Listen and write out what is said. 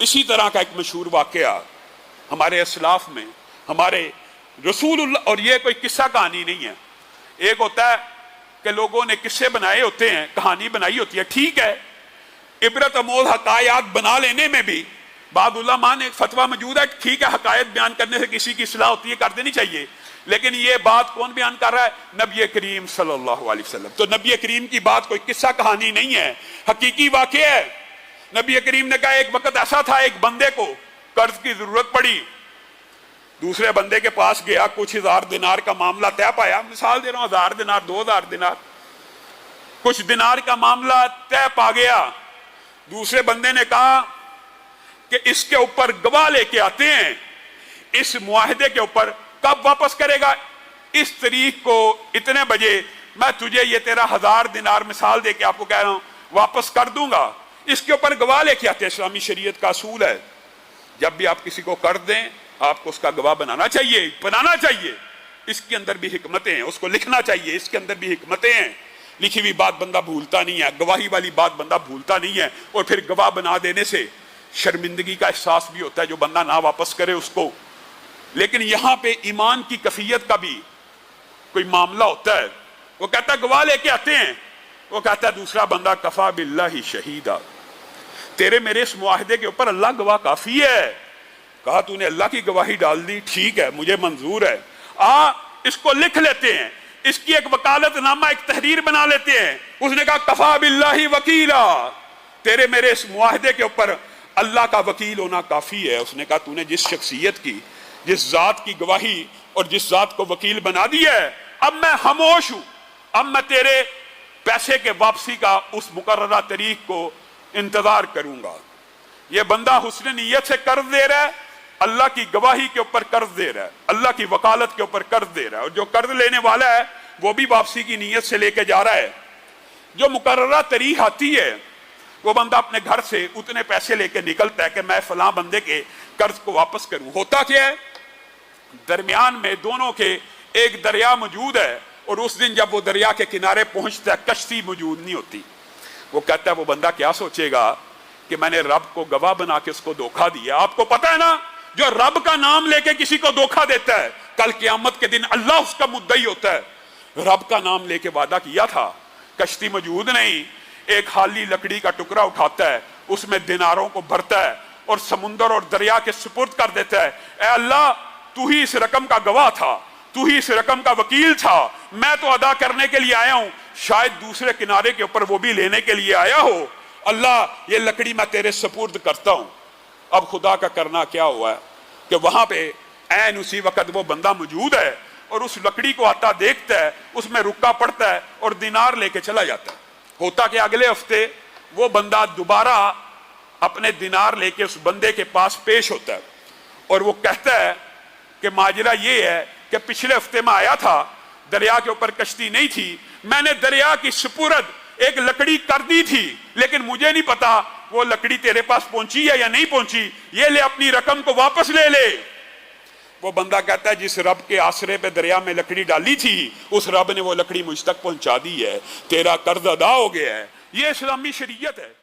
इसी तरह का एक मशहूर वाकया हमारे असलाफ में, हमारे रसूलुल्लाह, और ये कोई किस्सा कहानी नहीं है। एक होता है कि लोगों ने किस्से बनाए होते हैं, कहानी बनाई होती है, ठीक है, इबरत अमोल हकायात बना लेने में भी बाद उलमा ने फतवा मौजूद है, ठीक है, हकायत बयान करने से किसी की इस्लाह होती है, कर देनी चाहिए। लेकिन ये बात कौन बयान कर रहा है? नबी करीम सल्लल्लाहु अलैहि वसल्लम। तो नबी करीम की बात कोई किस्सा कहानी नहीं है, हकीकी वाक़या है। नबी करीम ने कहा एक वक्त ऐसा था, एक बंदे को कर्ज की जरूरत पड़ी, दूसरे बंदे के पास गया, कुछ 1000 दिनार का मामला तय पाया, मिसाल दे रहा हूं, 1000 दिनार 2000 दिनार, कुछ दिनार का मामला तय पा गया। दूसरे बंदे ने कहा कि इसके ऊपर गवाह लेके आते हैं, इस मुआहदे के ऊपर कब वापस करेगा, इस तारीख को इतने बजे मैं तुझे ये तेरा 1000 दिनार मिसाल दे के आपको कह रहा हूं वापस कर दूंगा, इसके ऊपर गवाह लेके आते हैं। इस्लामी शरीयत का असूल है, जब भी आप किसी को कर दें आपको उसका गवाह बनाना चाहिए। इसके अंदर भी हिकमतें हैं, उसको लिखना चाहिए, इसके अंदर भी हिकमतें हैं। लिखी हुई बात बंदा भूलता नहीं है, गवाही वाली बात बंदा भूलता नहीं है, और फिर गवाह बना देने से शर्मिंदगी का एहसास भी होता है जो बंदा ना वापस करे उसको। लेकिन यहां पे ईमान की कैफियत का भी कोई मामला होता है। वो कहता है गवाह लेके आते हैं, वो कहता है दूसरा बंदा कफा बिल्लाहि शहीदा, तेरे मेरे इस मुआहदे के ऊपर अल्लाह गवाह काफी है। कहा तूने अल्लाह की गवाही डाल दी, ठीक है, मुझे मंजूर है, इसको लिख लेते हैं, इसकी एक वकालतनामा, एक तहरीर बना लेते हैं। उसने कहा कफा बिल्लाहि वकीला, तेरे मेरे इस मुआहदे के ऊपर अल्लाह का वकील होना काफी है। उसने कहा तूने जिस शख्सियत की, जिस जात की गवाही और जिस जात को वकील बना दिया है, अब मैं खामोश हूं, अब मैं तेरे पैसे के वापसी का उस मुकर्ररा तारीख को इंतजार करूंगा। ये बंदा हुस्न नीयत से कर्ज दे रहा है, अल्लाह की गवाही के ऊपर कर्ज दे रहा है, अल्लाह की वकालत के ऊपर कर्ज दे रहा है, और जो कर्ज लेने वाला है वो भी वापसी की नीयत से लेके जा रहा है। जो मुकर्ररा तारीख आती है वो बंदा अपने घर से उतने पैसे लेके निकलता है कि मैं फलां बंदे के कर्ज को वापस करूं। होता क्या है, दरमियान में दोनों के एक दरिया मौजूद है, और उस दिन जब वो दरिया के किनारे पहुंचता है कश्ती मौजूद नहीं होती। वो कहता है वो बंदा क्या सोचेगा कि मैंने रब को गवाह बना के उसको धोखा दिया। आपको पता है ना, जो रब का नाम लेके किसी को धोखा देता है, कल क़यामत के दिन अल्लाह उसका मुद्दई होता है। रब का नाम लेके वादा किया था, कश्ती मौजूद नहीं, एक खाली लकड़ी का टुकड़ा उठाता है, उसमें दिनारों को भरता है और समुंदर और दरिया के सुपुर्द कर देता है। ए अल्लाह, तू ही इस रकम का गवाह था, तू ही इस रकम का वकील था, मैं तो अदा करने के लिए आया हूं, शायद दूसरे किनारे के ऊपर वो भी लेने के लिए आया हो। अल्लाह, ये लकड़ी मैं तेरे सुपुर्द करता हूं। अब खुदा का करना क्या हुआ है कि वहां पे ऐन उसी वक्त वो बंदा मौजूद है, और उस लकड़ी को आता देखता है, उसमें रुका पड़ता है और दिनार लेके चला जाता है। होता कि अगले हफ्ते वो बंदा दोबारा अपने दिनार लेके उस बंदे के पास पेश होता है, और वो कहता है कि माजरा ये है कि पिछले हफ्ते में आया था, दरिया के ऊपर कश्ती नहीं थी, मैंने दरिया की सुपुर्द एक लकड़ी कर दी थी, लेकिन मुझे नहीं पता वो लकड़ी तेरे पास पहुंची है या नहीं पहुंची, ये ले अपनी रकम को वापस ले ले। वो बंदा कहता है जिस रब के आसरे पे दरिया में लकड़ी डाली थी, उस रब ने वो लकड़ी मुझ तक पहुंचा दी है, तेरा कर्ज अदा हो गया है। ये इस्लामी शरीयत है।